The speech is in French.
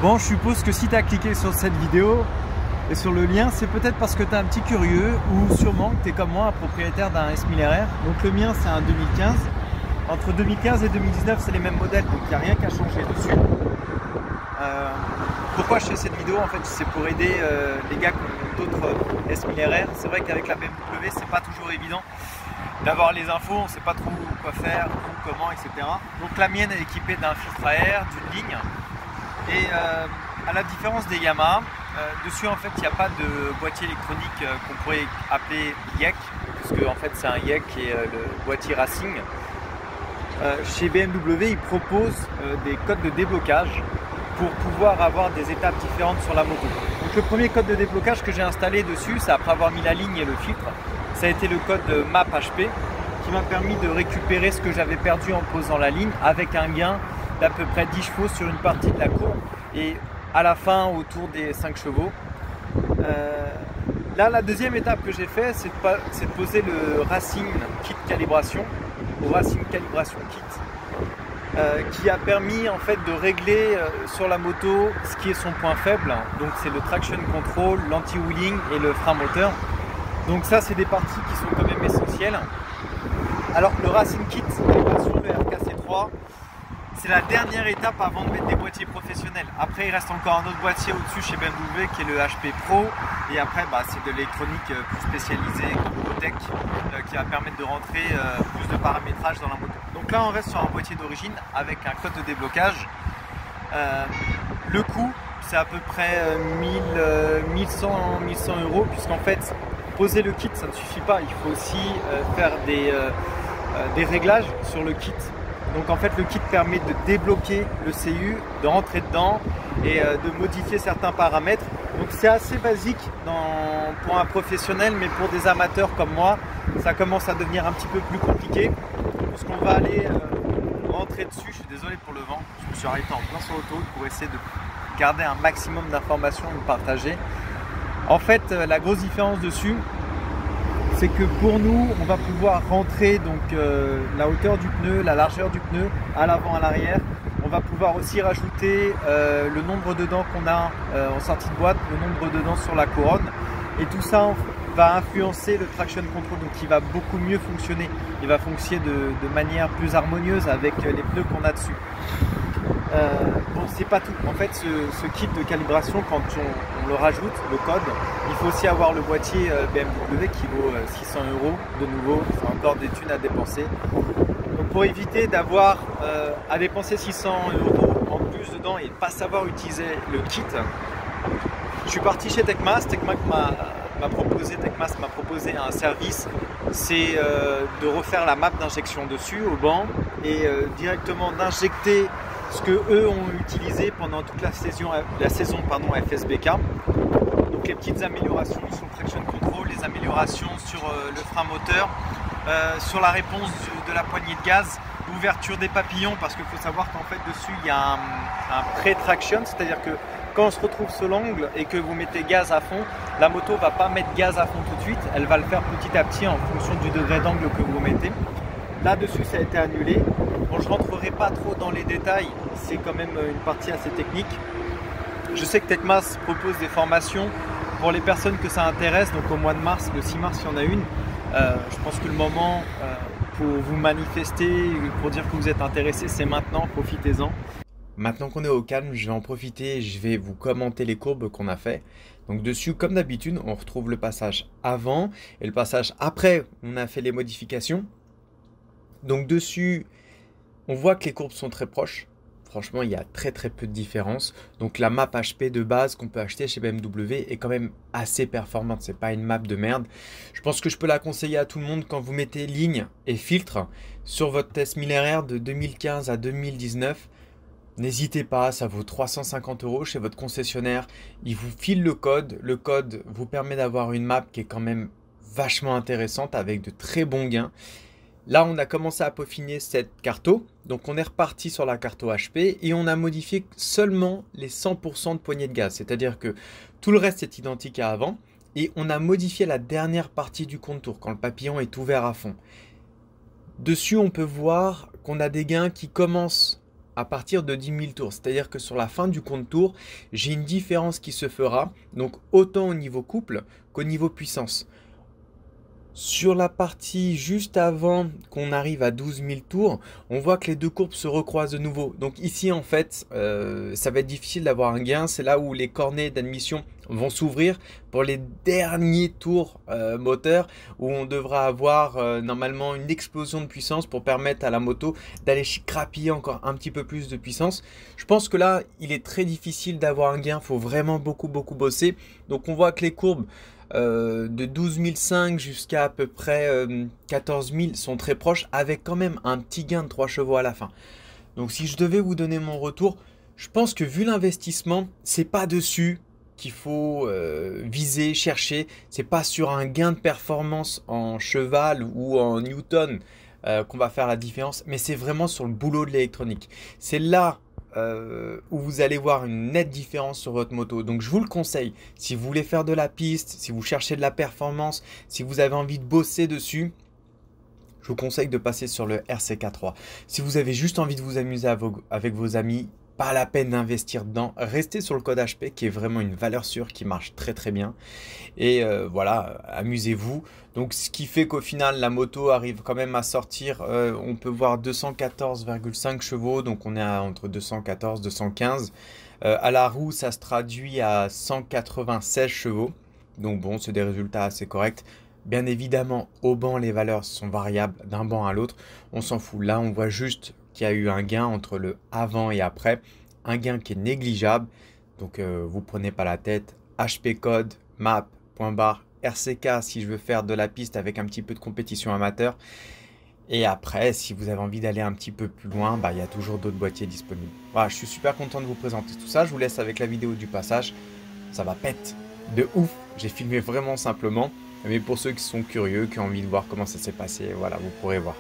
Bon, je suppose que si tu as cliqué sur cette vidéo et sur le lien, c'est peut-être parce que tu es un petit curieux ou sûrement que tu es comme moi un propriétaire d'un S1000RR. Donc le mien, c'est un 2015. Entre 2015 et 2019, c'est les mêmes modèles, donc il n'y a rien qu'à changer dessus. Pourquoi je fais cette vidéo? En fait, c'est pour aider les gars qui ont d'autres S1000RR. C'est vrai qu'avec la BMW, c'est pas toujours évident d'avoir les infos, on ne sait pas trop quoi faire, où, comment, etc. Donc la mienne est équipée d'un filtre à air, d'une ligne. Et à la différence des Yamaha, dessus en fait il n'y a pas de boîtier électronique qu'on pourrait appeler YEC, puisque en fait c'est un YEC qui est le boîtier Racing. Chez BMW, ils proposent des codes de déblocage pour pouvoir avoir des étapes différentes sur la moto. Donc le premier code de déblocage que j'ai installé dessus, c'est après avoir mis la ligne et le filtre, ça a été le code MAP HP qui m'a permis de récupérer ce que j'avais perdu en posant la ligne avec un gain d'à peu près 10 chevaux sur une partie de la courbe et à la fin autour des 5 chevaux. Là, la deuxième étape que j'ai fait, c'est de poser le Racing Kit Calibration, au Racing Calibration Kit, qui a permis en fait de régler sur la moto ce qui est son point faible. Donc c'est le traction control, l'anti-wheeling et le frein moteur. Donc ça, c'est des parties qui sont quand même essentielles. Alors le Racing Kit Calibration, le RKC3, c'est la dernière étape avant de mettre des boîtiers professionnels. Après, il reste encore un autre boîtier au-dessus chez BMW qui est le HP Pro. Et après, c'est de l'électronique plus spécialisée comme Botech qui va permettre de rentrer plus de paramétrage dans la moto. Donc là, on reste sur un boîtier d'origine avec un code de déblocage. Le coût, c'est à peu près 1100 € puisqu'en fait, poser le kit, ça ne suffit pas. Il faut aussi faire des réglages sur le kit. Donc en fait le kit permet de débloquer le CU, de rentrer dedans et de modifier certains paramètres. Donc c'est assez basique pour un professionnel, mais pour des amateurs comme moi, ça commence à devenir un petit peu plus compliqué. Parce qu'on va aller rentrer dessus. Je suis désolé pour le vent, je me suis arrêté en plein sur l'autoroute pour essayer de garder un maximum d'informations et de partager. En fait la grosse différence dessus, c'est que pour nous, on va pouvoir rentrer donc la hauteur du pneu, la largeur du pneu, à l'avant, à l'arrière. On va pouvoir aussi rajouter le nombre de dents qu'on a en sortie de boîte, le nombre de dents sur la couronne. Et tout ça va influencer le traction control, donc il va beaucoup mieux fonctionner. Il va fonctionner de manière plus harmonieuse avec les pneus qu'on a dessus. Bon, c'est pas tout. En fait, ce kit de calibration, quand on le rajoute, le code, il faut aussi avoir le boîtier BMW qui vaut 600 € de nouveau. C'est encore des thunes à dépenser. Donc, pour éviter d'avoir à dépenser 600 € en plus dedans et de ne pas savoir utiliser le kit, je suis parti chez Tecmas. Tecmas m'a proposé un service, c'est de refaire la map d'injection dessus au banc et directement d'injecter ce que eux ont utilisé pendant toute la saison FSBK. Donc les petites améliorations sur le traction control, les améliorations sur le frein moteur, sur la réponse de la poignée de gaz, l'ouverture des papillons, parce qu'il faut savoir qu'en fait dessus il y a un pré-traction, c'est-à-dire que quand on se retrouve sur l'angle et que vous mettez gaz à fond, la moto ne va pas mettre gaz à fond tout de suite, elle va le faire petit à petit en fonction du degré d'angle que vous mettez. Là-dessus, ça a été annulé. Bon, je ne rentrerai pas trop dans les détails, c'est quand même une partie assez technique. Je sais que Tecmas propose des formations pour les personnes que ça intéresse, donc au mois de mars, le 6 mars, il y en a une. Je pense que le moment pour vous manifester, pour dire que vous êtes intéressé, c'est maintenant, profitez-en. Maintenant qu'on est au calme, je vais en profiter et je vais vous commenter les courbes qu'on a fait. Donc dessus, comme d'habitude, on retrouve le passage avant et le passage après, on a fait les modifications. Donc dessus, on voit que les courbes sont très proches. Franchement, il y a très peu de différence. Donc la map HP de base qu'on peut acheter chez BMW est quand même assez performante. C'est pas une map de merde. Je pense que je peux la conseiller à tout le monde quand vous mettez ligne et filtre sur votre S1000RR de 2015 à 2019. N'hésitez pas, ça vaut 350 € chez votre concessionnaire. Il vous file le code. Le code vous permet d'avoir une map qui est quand même vachement intéressante avec de très bons gains. Là, on a commencé à peaufiner cette carto. Donc, on est reparti sur la carto HP et on a modifié seulement les 100% de poignée de gaz. C'est-à-dire que tout le reste est identique à avant. Et on a modifié la dernière partie du contour quand le papillon est ouvert à fond. Dessus, on peut voir qu'on a des gains qui commencent à partir de 10 000 tours. C'est-à-dire que sur la fin du compte tour, j'ai une différence qui se fera, donc autant au niveau couple qu'au niveau puissance. Sur la partie juste avant qu'on arrive à 12 000 tours, on voit que les deux courbes se recroisent de nouveau. Donc ici, en fait, ça va être difficile d'avoir un gain. C'est là où les cornets d'admission vont s'ouvrir pour les derniers tours moteurs, où on devra avoir normalement une explosion de puissance pour permettre à la moto d'aller crapiller encore un petit peu plus de puissance. Je pense que là, il est très difficile d'avoir un gain. Il faut vraiment beaucoup bosser. Donc on voit que les courbes de 12 500 jusqu'à à peu près 14 000 sont très proches, avec quand même un petit gain de 3 chevaux à la fin. Donc si je devais vous donner mon retour, je pense que vu l'investissement, c'est pas dessus qu'il faut viser, chercher. C'est pas sur un gain de performance en cheval ou en newton qu'on va faire la différence, mais c'est vraiment sur le boulot de l'électronique. C'est là où vous allez voir une nette différence sur votre moto. Donc je vous le conseille, si vous voulez faire de la piste, si vous cherchez de la performance, si vous avez envie de bosser dessus, je vous conseille de passer sur le RCK3. Si vous avez juste envie de vous amuser avec vos amis, pas la peine d'investir dedans. Restez sur le code HP qui est vraiment une valeur sûre qui marche très bien. Et voilà, amusez-vous. Donc ce qui fait qu'au final la moto arrive quand même à sortir, on peut voir 214,5 chevaux, donc on est entre 214 et 215. À la roue ça se traduit à 196 chevaux. Donc bon, c'est des résultats assez corrects. Bien évidemment, au banc, les valeurs sont variables d'un banc à l'autre. On s'en fout. Là, on voit juste qu'il y a eu un gain entre le avant et après. Un gain qui est négligeable. Donc, vous prenez pas la tête. HP code, map, point barre, RCK si je veux faire de la piste avec un petit peu de compétition amateur. Et après, si vous avez envie d'aller un petit peu plus loin, bah, il y a toujours d'autres boîtiers disponibles. Voilà, je suis super content de vous présenter tout ça. Je vous laisse avec la vidéo du passage. Ça va pète de ouf. J'ai filmé vraiment simplement. Mais pour ceux qui sont curieux, qui ont envie de voir comment ça s'est passé, voilà, vous pourrez voir.